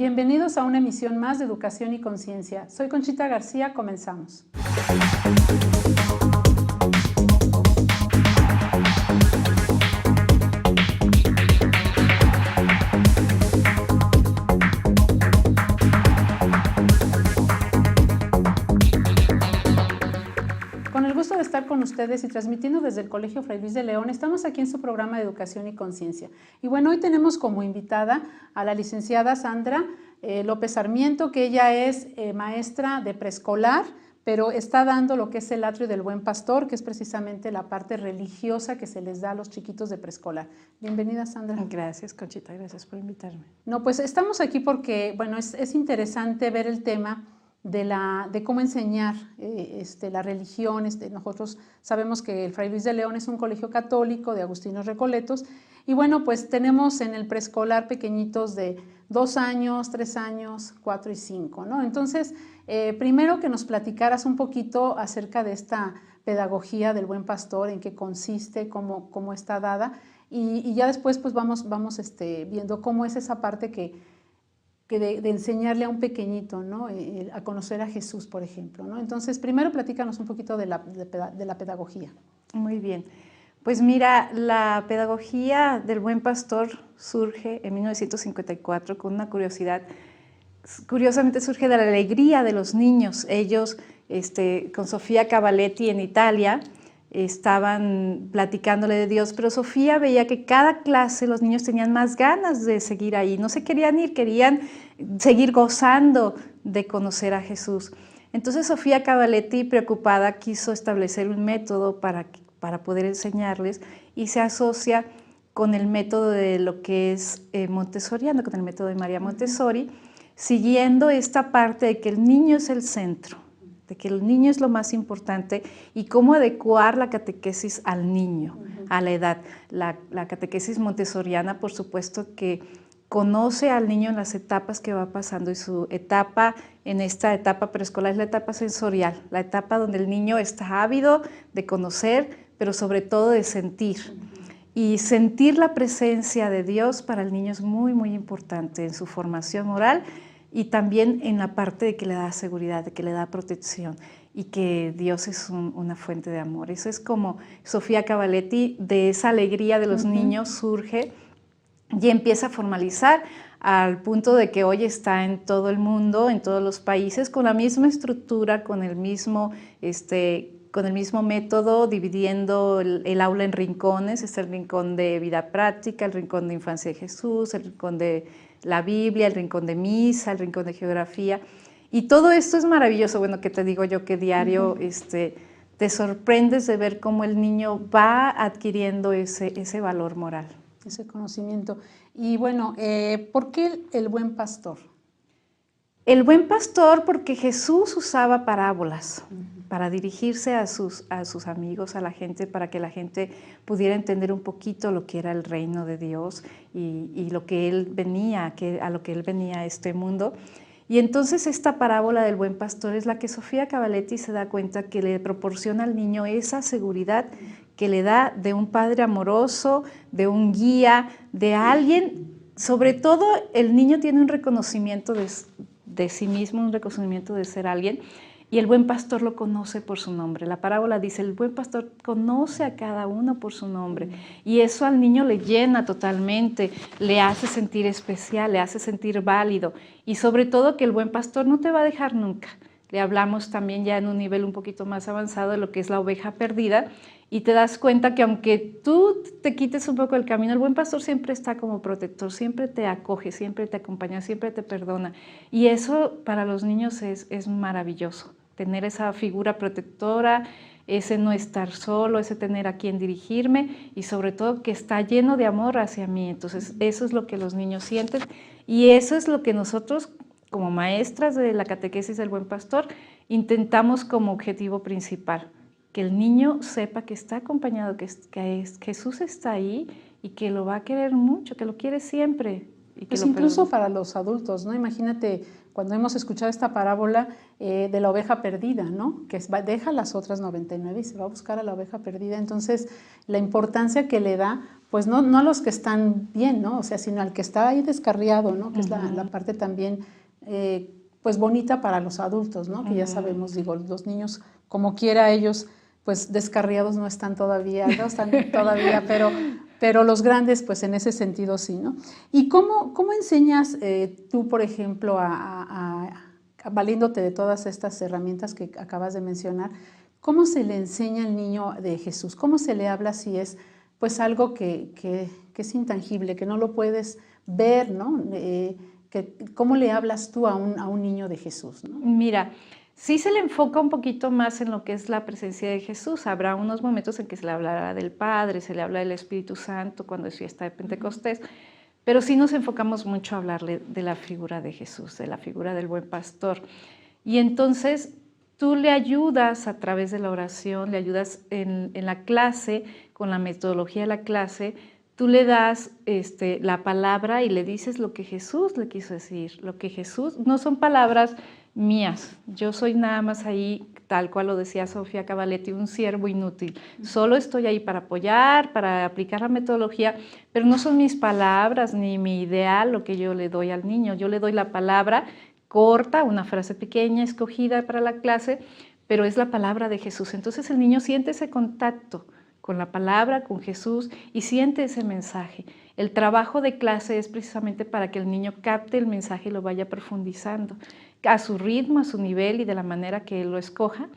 Bienvenidos a una emisión más de Educación y Conciencia. Soy Conchita García, comenzamos. Con el gusto de estar con ustedes y transmitiendo desde el Colegio Fray Luis de León, estamos aquí en su programa de Educación y Conciencia. Y bueno, hoy tenemos como invitada a la licenciada Sandra López Sarmiento, que ella es maestra de preescolar, pero está dando lo que es el atrio del Buen Pastor, que es precisamente la parte religiosa que se les da a los chiquitos de preescolar. Bienvenida, Sandra. Gracias, Conchita, gracias por invitarme. No, pues estamos aquí porque, bueno, es interesante ver el tema de cómo enseñar la religión. Nosotros sabemos que el Fray Luis de León es un colegio católico de agustinos recoletos y bueno, pues tenemos en el preescolar pequeñitos de 2 años, 3 años, 4 y 5, ¿no? Entonces, primero que nos platicaras un poquito acerca de esta pedagogía del Buen Pastor, en qué consiste, cómo está dada y ya después pues vamos viendo cómo es esa parte de enseñarle a un pequeñito, ¿no? A conocer a Jesús, por ejemplo, ¿no? Entonces, primero platícanos un poquito de la pedagogía. Muy bien. Pues mira, la pedagogía del Buen Pastor surge en 1954 con una curiosidad. Curiosamente surge de la alegría de los niños. Ellos, con Sofía Cavaletti en Italia, estaban platicándole de Dios, pero Sofía veía que cada clase los niños tenían más ganas de seguir ahí, no se querían ir, querían seguir gozando de conocer a Jesús. Entonces Sofía Cavaletti, preocupada, quiso establecer un método para poder enseñarles y se asocia con el método de lo que es montessoriano, con el método de María Montessori, siguiendo esta parte de que el niño es el centro, de que el niño es lo más importante y cómo adecuar la catequesis al niño, a la edad. La catequesis montessoriana, por supuesto, que conoce al niño en las etapas que va pasando y su etapa, en esta etapa preescolar, es la etapa sensorial, la etapa donde el niño está ávido de conocer, pero sobre todo de sentir. Y sentir la presencia de Dios para el niño es muy, muy importante en su formación moral y también en la parte de que le da seguridad, de que le da protección y que Dios es una fuente de amor. Eso es como Sofía Cavaletti, de esa alegría de los niños surge y empieza a formalizar al punto de que hoy está en todo el mundo, en todos los países, con la misma estructura, con el mismo método, dividiendo el aula en rincones. Está el rincón de vida práctica, el rincón de infancia de Jesús, el rincón de la Biblia, el rincón de misa, el rincón de geografía. Y todo esto es maravilloso. Bueno, que te digo yo que diario te sorprendes de ver cómo el niño va adquiriendo ese valor moral. Ese conocimiento. Y bueno, ¿por qué el Buen Pastor? El Buen Pastor porque Jesús usaba parábolas para dirigirse a sus amigos, a la gente, para que la gente pudiera entender un poquito lo que era el reino de Dios y lo que Él venía, a lo que Él venía a este mundo. Y entonces esta parábola del Buen Pastor es la que Sofía Cavaletti se da cuenta que le proporciona al niño esa seguridad que le da de un padre amoroso, de un guía, de alguien. Sobre todo el niño tiene un reconocimiento de sí mismo, un reconocimiento de ser alguien, y el Buen Pastor lo conoce por su nombre. La parábola dice, el Buen Pastor conoce a cada uno por su nombre, y eso al niño le llena totalmente, le hace sentir especial, le hace sentir válido, y sobre todo que el Buen Pastor no te va a dejar nunca. Le hablamos también ya en un nivel un poquito más avanzado de lo que es la oveja perdida, y te das cuenta que aunque tú te quites un poco del camino, el Buen Pastor siempre está como protector, siempre te acoge, siempre te acompaña, siempre te perdona. Y eso para los niños es maravilloso, tener esa figura protectora, ese no estar solo, ese tener a quien dirigirme y sobre todo que está lleno de amor hacia mí. Entonces eso es lo que los niños sienten y eso es lo que nosotros como maestras de la catequesis del Buen Pastor intentamos como objetivo principal. Que el niño sepa que está acompañado, que Jesús está ahí y que lo va a querer mucho, que lo quiere siempre. Y que pues incluso para los adultos, ¿no? Imagínate cuando hemos escuchado esta parábola de la oveja perdida, ¿no? Que deja las otras 99 y se va a buscar a la oveja perdida. Entonces, la importancia que le da pues no a los que están bien, ¿no? O sea, sino al que está ahí descarriado, ¿no? Que es la parte también, pues bonita para los adultos, ¿no? Que ya sabemos, digo, los niños, como quiera ellos, pues descarriados no están todavía, ¿no? Están todavía, pero los grandes, pues en ese sentido sí, ¿no? ¿Y cómo enseñas tú, por ejemplo, valiéndote de todas estas herramientas que acabas de mencionar, cómo se le enseña al niño de Jesús? ¿Cómo se le habla si es pues algo que es intangible, que no lo puedes ver, ¿no? ¿Cómo le hablas tú a un niño de Jesús, ¿no? Mira, sí se le enfoca un poquito más en lo que es la presencia de Jesús. Habrá unos momentos en que se le hablará del Padre, se le habla del Espíritu Santo cuando es fiesta de Pentecostés, pero sí nos enfocamos mucho a hablarle de la figura de Jesús, de la figura del buen pastor. Y entonces tú le ayudas a través de la oración, le ayudas en la clase, con la metodología de la clase, tú le das la palabra y le dices lo que Jesús le quiso decir, lo que Jesús, no son palabras mías, yo soy nada más ahí, tal cual lo decía Sofía Cavalletti, un siervo inútil, solo estoy ahí para apoyar, para aplicar la metodología, pero no son mis palabras ni mi ideal lo que yo le doy al niño, yo le doy la palabra corta, una frase pequeña, escogida para la clase, pero es la palabra de Jesús. Entonces el niño siente ese contacto con la palabra, con Jesús, y siente ese mensaje. El trabajo de clase es precisamente para que el niño capte el mensaje y lo vaya profundizando, a su ritmo, a su nivel y de la manera que él lo escoja,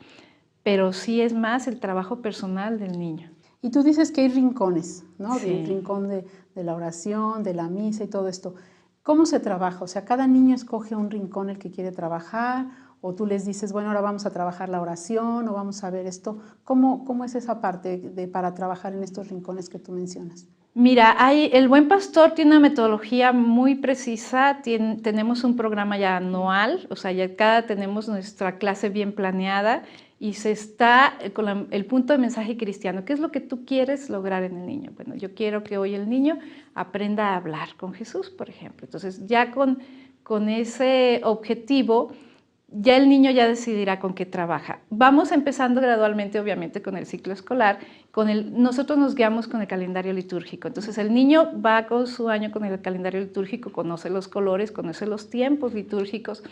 pero sí es más el trabajo personal del niño. Y tú dices que hay rincones, ¿no? Sí. El rincón de la oración, de la misa y todo esto. ¿Cómo se trabaja? O sea, ¿cada niño escoge un rincón el que quiere trabajar? ¿O tú les dices, bueno, ahora vamos a trabajar la oración o vamos a ver esto? ¿Cómo es esa parte para trabajar en estos rincones que tú mencionas? Mira, el Buen Pastor tiene una metodología muy precisa, tenemos un programa ya anual, o sea, ya tenemos nuestra clase bien planeada y se está con el punto de mensaje cristiano. ¿Qué es lo que tú quieres lograr en el niño? Bueno, yo quiero que hoy el niño aprenda a hablar con Jesús, por ejemplo. Entonces, ya con ese objetivo, ya el niño ya decidirá con qué trabaja. Vamos empezando gradualmente, obviamente, con el ciclo escolar. Nosotros nos guiamos con el calendario litúrgico. Entonces, el niño va con su año con el calendario litúrgico, conoce los colores, conoce los tiempos litúrgicos.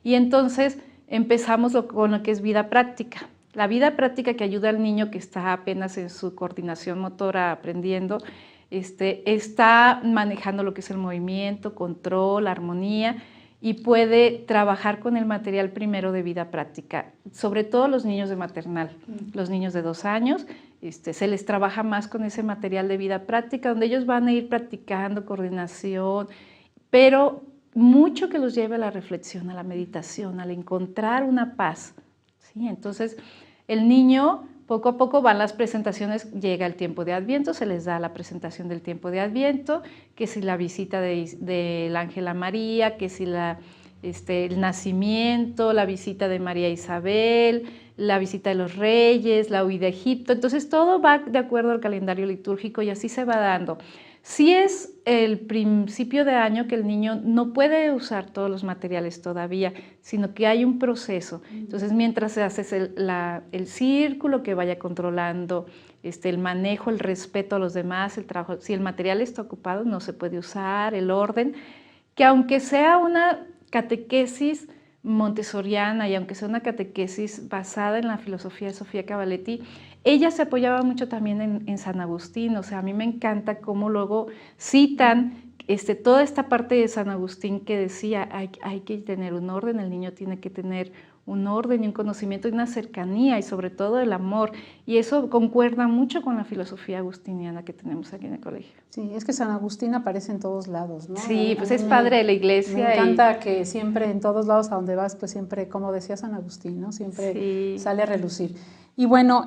Y entonces empezamos con lo que es vida práctica. La vida práctica que ayuda al niño que está apenas en su coordinación motora aprendiendo, está manejando lo que es el movimiento, control, armonía, y puede trabajar con el material primero de vida práctica, sobre todo los niños de maternal, los niños de 2 años, se les trabaja más con ese material de vida práctica, donde ellos van a ir practicando coordinación, pero mucho que los lleve a la reflexión, a la meditación, al encontrar una paz, ¿sí? Entonces, el niño, poco a poco van las presentaciones, llega el tiempo de Adviento, se les da la presentación del tiempo de Adviento, que si la visita del ángel a María, que si el nacimiento, la visita de María Isabel, la visita de los reyes, la huida a Egipto. Entonces todo va de acuerdo al calendario litúrgico y así se va dando. Sí es el principio de año que el niño no puede usar todos los materiales todavía, sino que hay un proceso. Entonces, mientras haces el círculo, que vaya controlando el manejo, el respeto a los demás, el trabajo, si el material está ocupado no se puede usar, el orden, que aunque sea una catequesis montessoriana y aunque sea una catequesis basada en la filosofía de Sofía Cavalletti, ella se apoyaba mucho también en San Agustín. O sea, a mí me encanta cómo luego citan toda esta parte de San Agustín que decía hay que tener un orden, el niño tiene que tener un orden y un conocimiento y una cercanía y sobre todo el amor, y eso concuerda mucho con la filosofía agustiniana que tenemos aquí en el colegio. Sí, es que San Agustín aparece en todos lados, ¿no? Sí, pues es padre de la iglesia. Me encanta que siempre en todos lados a donde vas, pues siempre, como decía San Agustín, ¿no? Siempre sale a relucir. Y bueno,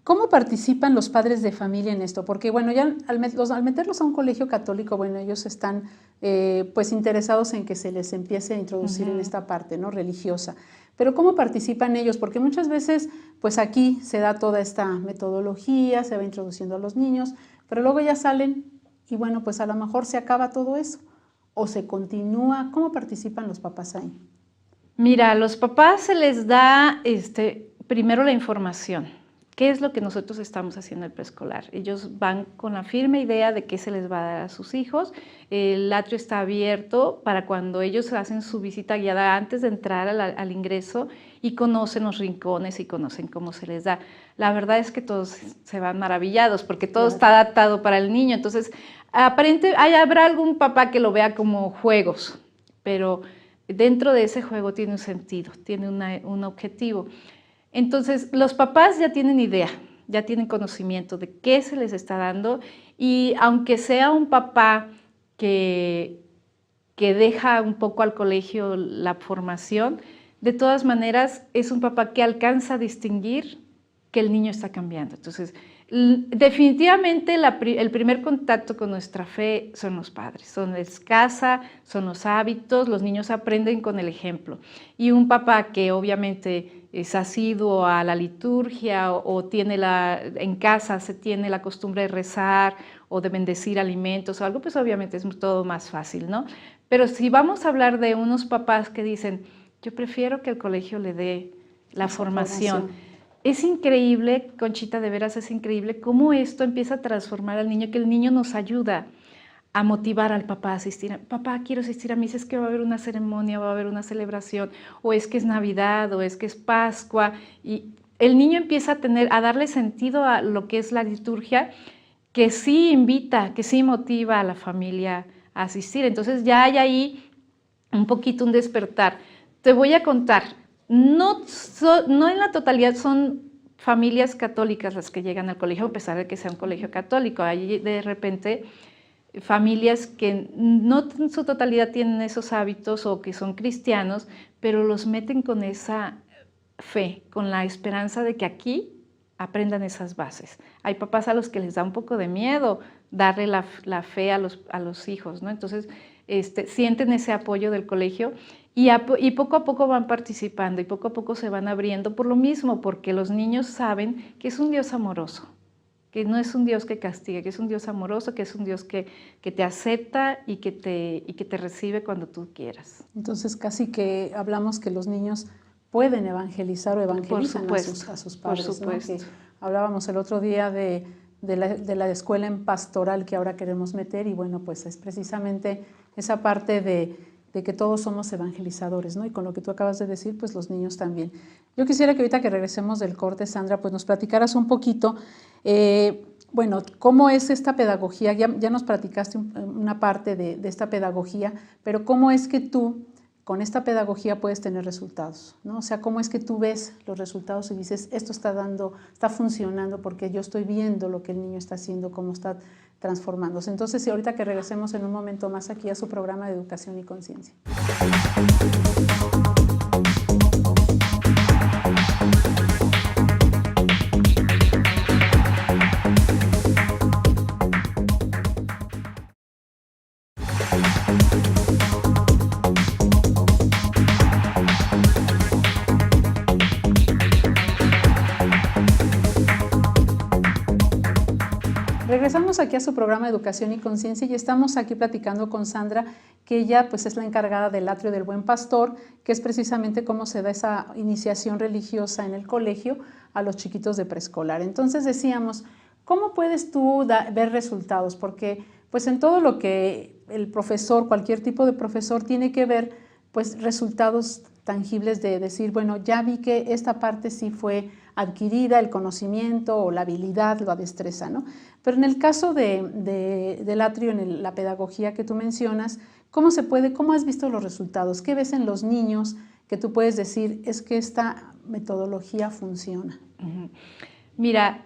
¿cómo participan los padres de familia en esto? Porque bueno, ya al meterlos a un colegio católico, bueno, ellos están pues interesados en que se les empiece a introducir en esta parte, ¿no? Religiosa. Pero ¿cómo participan ellos? Porque muchas veces, pues aquí se da toda esta metodología, se va introduciendo a los niños, pero luego ya salen y bueno, pues a lo mejor se acaba todo eso o se continúa. ¿Cómo participan los papás ahí? Mira, a los papás se les da primero la información. ¿Qué es lo que nosotros estamos haciendo en el preescolar? Ellos van con la firme idea de qué se les va a dar a sus hijos. El atrio está abierto para cuando ellos hacen su visita guiada antes de entrar al ingreso y conocen los rincones y conocen cómo se les da. La verdad es que todos se van maravillados porque todo está adaptado para el niño. Entonces, habrá algún papá que lo vea como juegos, pero dentro de ese juego tiene un sentido, tiene un objetivo. Entonces, los papás ya tienen idea, ya tienen conocimiento de qué se les está dando y aunque sea un papá que deja un poco al colegio la formación, de todas maneras es un papá que alcanza a distinguir que el niño está cambiando. Entonces, definitivamente el primer contacto con nuestra fe son los padres, son la casa, son los hábitos, los niños aprenden con el ejemplo. Y un papá que obviamente es asiduo a la liturgia o tiene en casa se tiene la costumbre de rezar o de bendecir alimentos o algo, pues obviamente es todo más fácil, ¿no? Pero si vamos a hablar de unos papás que dicen, yo prefiero que el colegio le dé la formación. Es increíble, Conchita, de veras es increíble cómo esto empieza a transformar al niño, que el niño nos ayuda a motivar al papá a asistir. Papá, quiero asistir a misa, es que va a haber una ceremonia, va a haber una celebración, o es que es Navidad, o es que es Pascua. Y el niño empieza a darle sentido a lo que es la liturgia, que sí invita, que sí motiva a la familia a asistir. Entonces ya hay ahí un poquito un despertar. Te voy a contar, no en la totalidad son familias católicas las que llegan al colegio, a pesar de que sea un colegio católico. Hay de repente familias que no en su totalidad tienen esos hábitos o que son cristianos, pero los meten con esa fe, con la esperanza de que aquí aprendan esas bases. Hay papás a los que les da un poco de miedo darle la fe a los hijos, ¿no? Entonces sienten ese apoyo del colegio y poco a poco van participando y poco a poco se van abriendo por lo mismo, porque los niños saben que es un Dios amoroso, que no es un Dios que castiga, que es un Dios amoroso, que es un Dios que te acepta y que te recibe cuando tú quieras. Entonces casi que hablamos que los niños pueden evangelizar o evangelizan a sus padres. Por supuesto. ¿No? Que hablábamos el otro día de la escuela en pastoral que ahora queremos meter y bueno, pues es precisamente esa parte de que todos somos evangelizadores, ¿no? Y con lo que tú acabas de decir, pues los niños también. Yo quisiera que ahorita que regresemos del corte, Sandra, pues nos platicaras un poquito, bueno, cómo es esta pedagogía, ya nos platicaste una parte de esta pedagogía, pero cómo es que tú con esta pedagogía puedes tener resultados, ¿no? O sea, cómo es que tú ves los resultados y dices, esto está funcionando porque yo estoy viendo lo que el niño está haciendo, cómo está transformándose. Entonces, y ahorita que regresemos en un momento más aquí a su programa de Educación y Conciencia. Regresamos aquí a su programa de Educación y Conciencia y estamos aquí platicando con Sandra, que ella pues es la encargada del Atrio del Buen Pastor, que es precisamente cómo se da esa iniciación religiosa en el colegio a los chiquitos de preescolar. Entonces decíamos, ¿cómo puedes tú ver resultados? Porque pues en todo lo que el profesor, cualquier tipo de profesor tiene que ver pues resultados tangibles de decir, bueno, ya vi que esta parte sí fue adquirida, el conocimiento o la habilidad, la destreza, ¿no? Pero en el caso del Atrio, en la pedagogía que tú mencionas, ¿cómo has visto los resultados? ¿Qué ves en los niños que tú puedes decir, es que esta metodología funciona? Mira,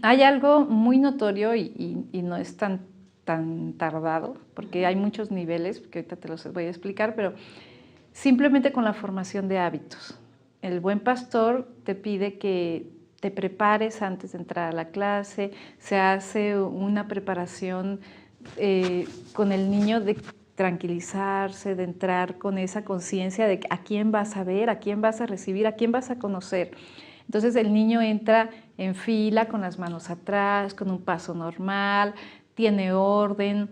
hay algo muy notorio y no es tan tardado, porque hay muchos niveles, que ahorita te los voy a explicar, pero simplemente con la formación de hábitos. El buen pastor te pide que te prepares antes de entrar a la clase, se hace una preparación con el niño de tranquilizarse, de entrar con esa conciencia de a quién vas a ver, a quién vas a recibir, a quién vas a conocer. Entonces el niño entra en fila con las manos atrás, con un paso normal, tiene orden,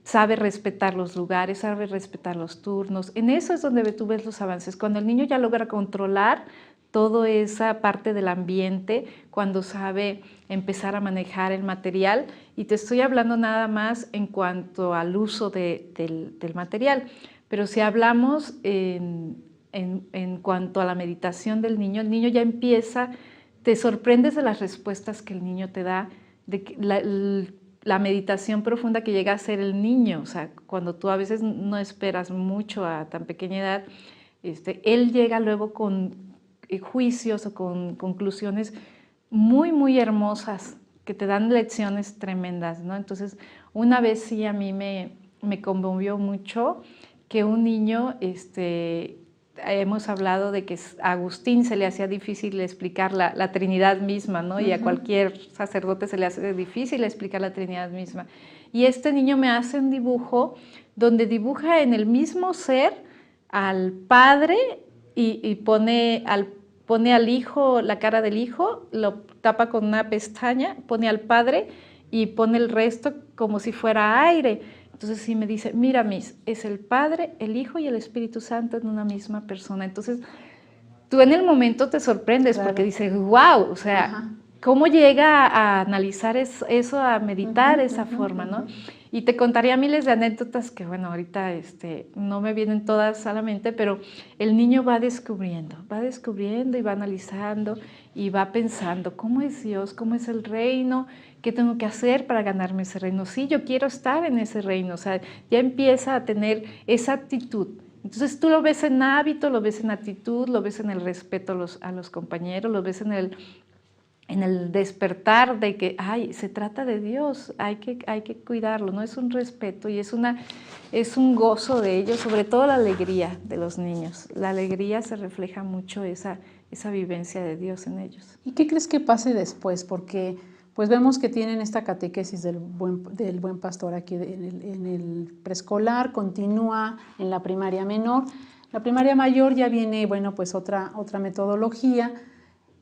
sabe respetar los lugares, sabe respetar los turnos. En eso es donde tú ves los avances. Cuando el niño ya logra controlar toda esa parte del ambiente, cuando sabe empezar a manejar el material. Y te estoy hablando nada más en cuanto al uso del material. Pero si hablamos en cuanto a la meditación del niño, el niño ya empieza, te sorprendes de las respuestas que el niño te da, de la meditación profunda que llega a ser el niño. O sea, cuando tú a veces no esperas mucho a tan pequeña edad, él llega luego con juicios o con conclusiones muy, muy hermosas que te dan lecciones tremendas, ¿no? Entonces, una vez sí a mí me conmovió mucho que un niño, hemos hablado de que a Agustín se le hacía difícil explicar la Trinidad misma, ¿no? Y a cualquier sacerdote se le hace difícil explicar la Trinidad misma. Y este niño me hace un dibujo donde dibuja en el mismo ser al Padre y pone al Hijo, la cara del Hijo, lo tapa con una pestaña, pone al Padre y pone el resto como si fuera aire. Entonces sí me dice, mira, Miss, es el Padre, el Hijo y el Espíritu Santo en una misma persona. Entonces tú en el momento te sorprendes, claro, porque dices, wow, o sea, ¿cómo llega a analizar eso, a meditar esa forma, ¿no? Y te contaría miles de anécdotas que, bueno, ahorita no me vienen todas a la mente, pero el niño va descubriendo y va analizando y va pensando, ¿cómo es Dios? ¿Cómo es el reino? ¿Qué tengo que hacer para ganarme ese reino? Sí, yo quiero estar en ese reino, o sea, ya empieza a tener esa actitud. Entonces tú lo ves en hábito, lo ves en actitud, lo ves en el respeto a los compañeros, lo ves en el despertar de que, ay, se trata de Dios, hay que cuidarlo, ¿no? Es un respeto y es un gozo de ellos, sobre todo la alegría de los niños. La alegría se refleja mucho esa vivencia de Dios en ellos. ¿Y qué crees que pase después? Porque pues vemos que tienen esta catequesis del buen pastor aquí en el preescolar, continúa en la primaria menor. La primaria mayor ya viene, bueno, pues otra metodología,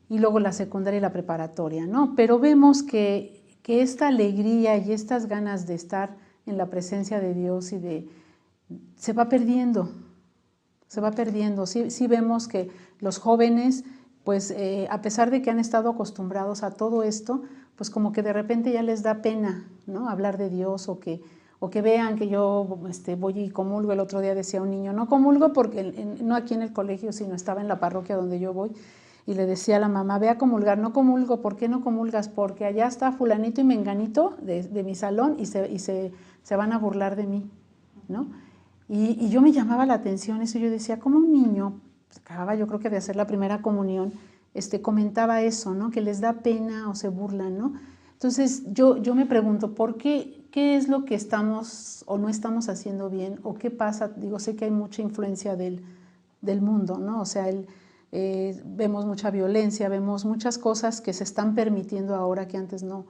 y luego la secundaria y la preparatoria, ¿no? Pero vemos que esta alegría y estas ganas de estar en la presencia de Dios se va perdiendo. Sí vemos que los jóvenes, pues a pesar de que han estado acostumbrados a todo esto, pues como que de repente ya les da pena, ¿no? Hablar de Dios o que vean que yo voy y comulgo. El otro día decía un niño, no comulgo porque no aquí en el colegio, sino estaba en la parroquia donde yo voy, y le decía a la mamá, ve a comulgar. No comulgo. ¿Por qué no comulgas? Porque allá está fulanito y menganito de mi salón y se van a burlar de mí, ¿no? Y yo me llamaba la atención eso. Yo decía, ¿cómo un niño, acababa yo creo que de hacer la primera comunión, comentaba eso, ¿no? Que les da pena o se burlan, ¿no? Entonces yo me pregunto, ¿por qué es lo que estamos o no estamos haciendo bien? ¿O qué pasa? Digo, sé que hay mucha influencia del mundo, ¿no? O sea, vemos mucha violencia, vemos muchas cosas que se están permitiendo ahora que antes no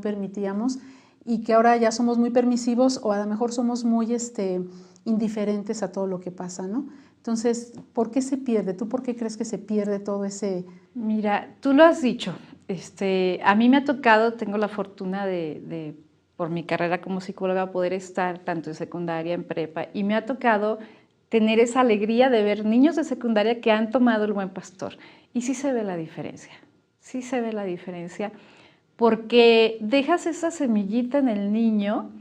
permitíamos, y que ahora ya somos muy permisivos o a lo mejor somos muy indiferentes a todo lo que pasa, ¿no? Entonces, ¿por qué se pierde? ¿Tú por qué crees que se pierde todo ese...? Mira, tú lo has dicho. A mí me ha tocado, tengo la fortuna por mi carrera como psicóloga, poder estar tanto en secundaria, en prepa, y me ha tocado tener esa alegría de ver niños de secundaria que han tomado el buen pastor. Y sí se ve la diferencia, porque dejas esa semillita en el niño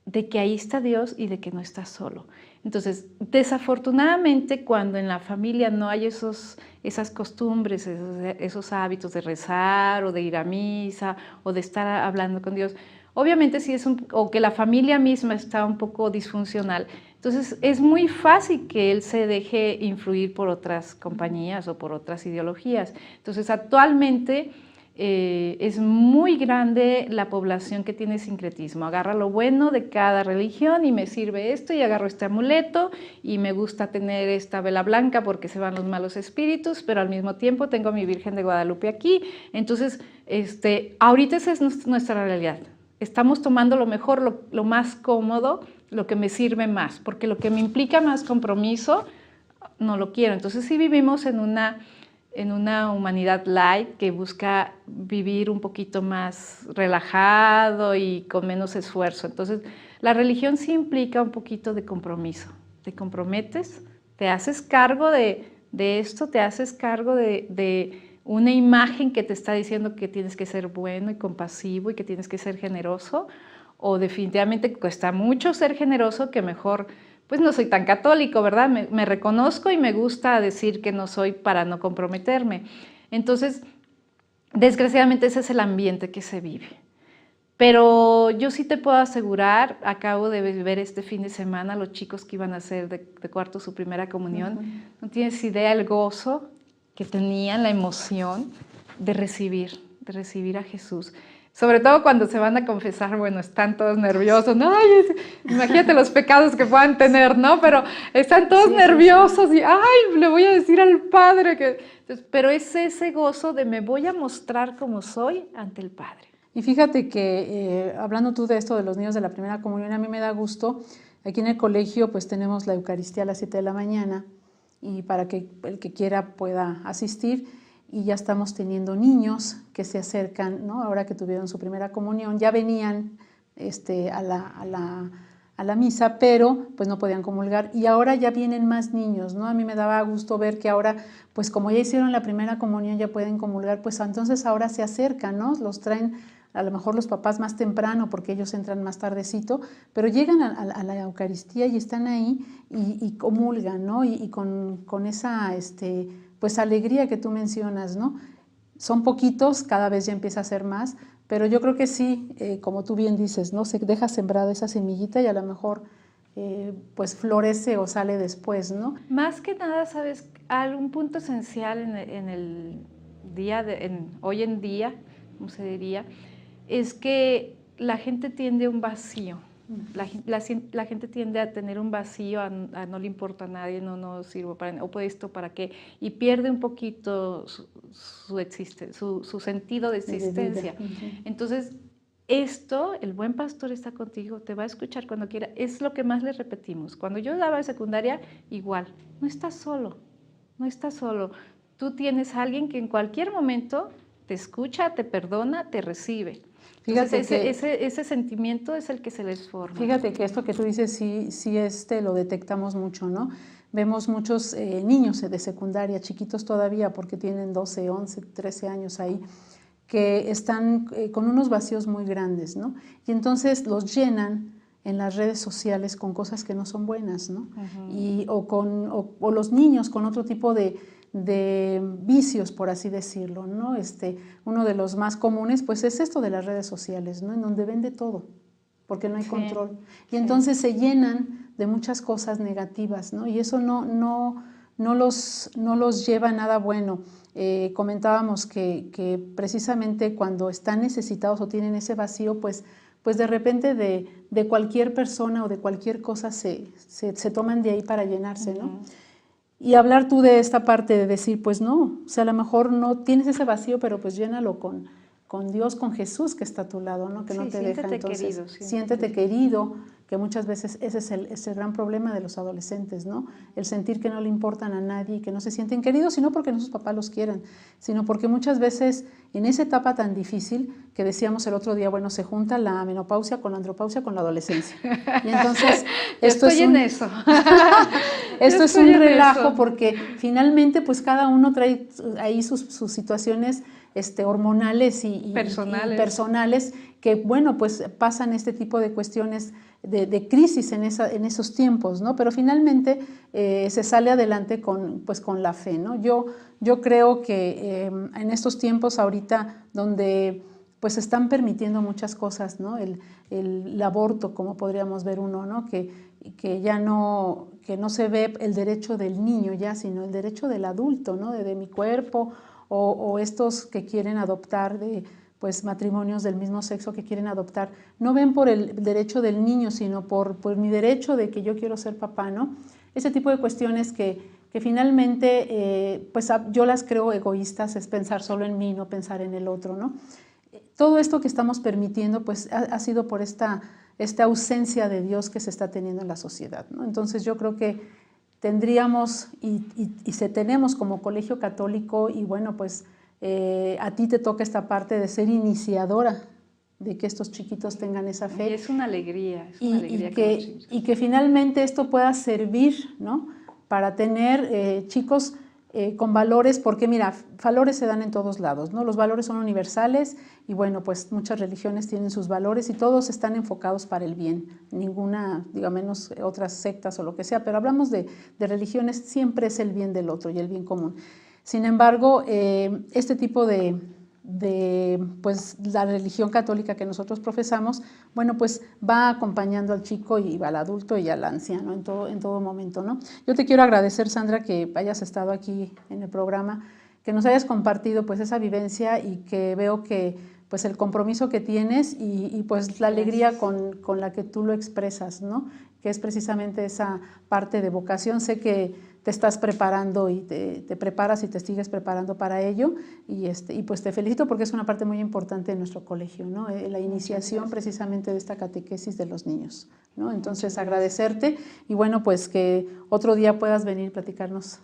de que ahí está Dios y de que no está solo. Entonces, desafortunadamente, cuando en la familia no hay esas costumbres, esos hábitos de rezar o de ir a misa o de estar hablando con Dios, obviamente sí o que la familia misma está un poco disfuncional, entonces es muy fácil que él se deje influir por otras compañías o por otras ideologías. Entonces actualmente es muy grande la población que tiene sincretismo. Agarra lo bueno de cada religión y me sirve esto, y agarro este amuleto y me gusta tener esta vela blanca porque se van los malos espíritus, pero al mismo tiempo tengo a mi Virgen de Guadalupe aquí. Entonces, ahorita esa es nuestra realidad. Estamos tomando lo mejor, lo más cómodo, lo que me sirve más, porque lo que me implica más compromiso no lo quiero. Entonces sí vivimos en una humanidad light que busca vivir un poquito más relajado y con menos esfuerzo. Entonces la religión sí implica un poquito de compromiso. Te comprometes, te haces cargo de de esto, te haces cargo de una imagen que te está diciendo que tienes que ser bueno y compasivo y que tienes que ser generoso, o definitivamente cuesta mucho ser generoso, que mejor, pues no soy tan católico, ¿verdad? Me reconozco y me gusta decir que no soy para no comprometerme. Entonces, desgraciadamente ese es el ambiente que se vive. Pero yo sí te puedo asegurar, acabo de ver este fin de semana los chicos que iban a hacer de cuarto su primera comunión, no tienes idea el gozo que tenían, la emoción de recibir a Jesús. Sobre todo cuando se van a confesar, bueno, están todos nerviosos, ¿no? Ay, imagínate los pecados que puedan tener, ¿no? Pero están todos nerviosos y, ay, le voy a decir al Padre que... Entonces, pero es ese gozo de me voy a mostrar como soy ante el Padre. Y fíjate que, hablando tú de esto de los niños de la primera comunión, a mí me da gusto, aquí en el colegio pues tenemos la Eucaristía a las 7 de la mañana y para que el que quiera pueda asistir, y ya estamos teniendo niños que se acercan, ¿no? Ahora que tuvieron su primera comunión, ya venían a la misa, pero pues no podían comulgar, y ahora ya vienen más niños, ¿no? A mí me daba gusto ver que ahora, pues como ya hicieron la primera comunión, ya pueden comulgar, pues entonces ahora se acercan, ¿no? Los traen a lo mejor los papás más temprano porque ellos entran más tardecito, pero llegan a la Eucaristía y están ahí y comulgan, ¿no? Y con esa pues alegría que tú mencionas, ¿no? Son poquitos, cada vez ya empieza a ser más, pero yo creo que sí, como tú bien dices, ¿no? Se deja sembrada esa semillita y a lo mejor pues florece o sale después, ¿no? Más que nada, ¿sabes? Algún punto esencial en el día, hoy en día, ¿cómo se diría? Es que la gente tiende a un vacío. La gente tiende a tener un vacío, a no le importa a nadie, no sirvo para nada, o pues esto para qué, y pierde un poquito su sentido de existencia. Entonces, esto, el buen pastor está contigo, te va a escuchar cuando quiera, es lo que más le repetimos. Cuando yo daba secundaria, igual, no estás solo, no estás solo. Tú tienes a alguien que en cualquier momento te escucha, te perdona, te recibe. Entonces, ese sentimiento es el que se les forma. Fíjate que esto que tú dices sí lo detectamos mucho, ¿no? Vemos muchos niños de secundaria, chiquitos todavía, porque tienen 12, 11, 13 años ahí, que están con unos vacíos muy grandes, ¿no? Y entonces los llenan en las redes sociales con cosas que no son buenas, ¿no? O los niños con otro tipo de vicios, por así decirlo, ¿no? Uno de los más comunes pues es esto de las redes sociales, ¿no? En donde vende todo, porque no hay control. Y entonces se llenan de muchas cosas negativas, ¿no? Y eso no los lleva a nada bueno. Comentábamos que precisamente cuando están necesitados o tienen ese vacío, pues de repente de cualquier persona o de cualquier cosa se toman de ahí para llenarse, ¿no? Y hablar tú de esta parte de decir, pues no, o sea, a lo mejor no tienes ese vacío, pero pues llénalo con Dios, con Jesús que está a tu lado, ¿no? Que no te deja. Entonces, querido, siéntete querido, que muchas veces ese es el gran problema de los adolescentes, ¿no? El sentir que no le importan a nadie, que no se sienten queridos, y no porque no sus papás los quieran, sino porque muchas veces en esa etapa tan difícil que decíamos el otro día, bueno, se junta la menopausia con la andropausia con la adolescencia. Y entonces, esto es un relajo porque finalmente pues cada uno trae ahí sus situaciones hormonales y personales que, bueno, pues pasan este tipo de cuestiones de crisis en esos tiempos, ¿no? Pero finalmente se sale adelante con la fe, ¿no? Yo creo que en estos tiempos ahorita donde pues se están permitiendo muchas cosas, ¿no? El aborto, como podríamos ver uno, ¿no? Que ya no se ve el derecho del niño ya, sino el derecho del adulto, ¿no? De mi cuerpo, o estos que quieren adoptar pues matrimonios del mismo sexo que quieren adoptar, no ven por el derecho del niño, sino por mi derecho de que yo quiero ser papá, ¿no? Ese tipo de cuestiones que finalmente pues yo las creo egoístas, es pensar solo en mí, no pensar en el otro, ¿no? Todo esto que estamos permitiendo pues ha sido por esta ausencia de Dios que se está teniendo en la sociedad, ¿no? Entonces yo creo que tendríamos y tenemos como colegio católico, y bueno, pues a ti te toca esta parte de ser iniciadora de que estos chiquitos tengan esa fe. Y es una alegría, y que finalmente esto pueda servir, ¿no? Para tener chicos con valores, porque mira, valores se dan en todos lados, ¿no? Los valores son universales y bueno, pues muchas religiones tienen sus valores y todos están enfocados para el bien, ninguna, digo, menos otras sectas o lo que sea, pero hablamos de religiones, siempre es el bien del otro y el bien común. Sin embargo, este tipo de pues la religión católica que nosotros profesamos, bueno, pues va acompañando al chico y al adulto y al anciano en todo momento, ¿no? Yo te quiero agradecer, Sandra, que hayas estado aquí en el programa, que nos hayas compartido pues esa vivencia y que veo que pues el compromiso que tienes y pues la alegría con la que tú lo expresas, ¿no? Que es precisamente esa parte de vocación. Sé que te estás preparando y te preparas y te sigues preparando para ello y pues te felicito porque es una parte muy importante de nuestro colegio, ¿no? La iniciación precisamente de esta catequesis de los niños, ¿no? Entonces agradecerte y bueno, pues que otro día puedas venir a platicarnos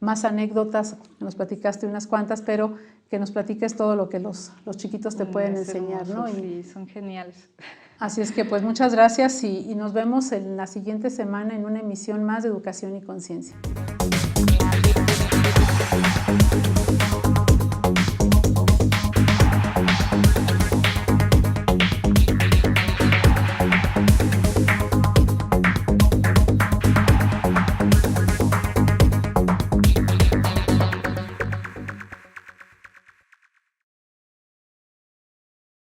más anécdotas, nos platicaste unas cuantas, pero que nos platiques todo lo que los chiquitos te pueden enseñar, hermoso, ¿no? Sí, son geniales. Así es que pues muchas gracias y nos vemos en la siguiente semana en una emisión más de Educación y Conciencia.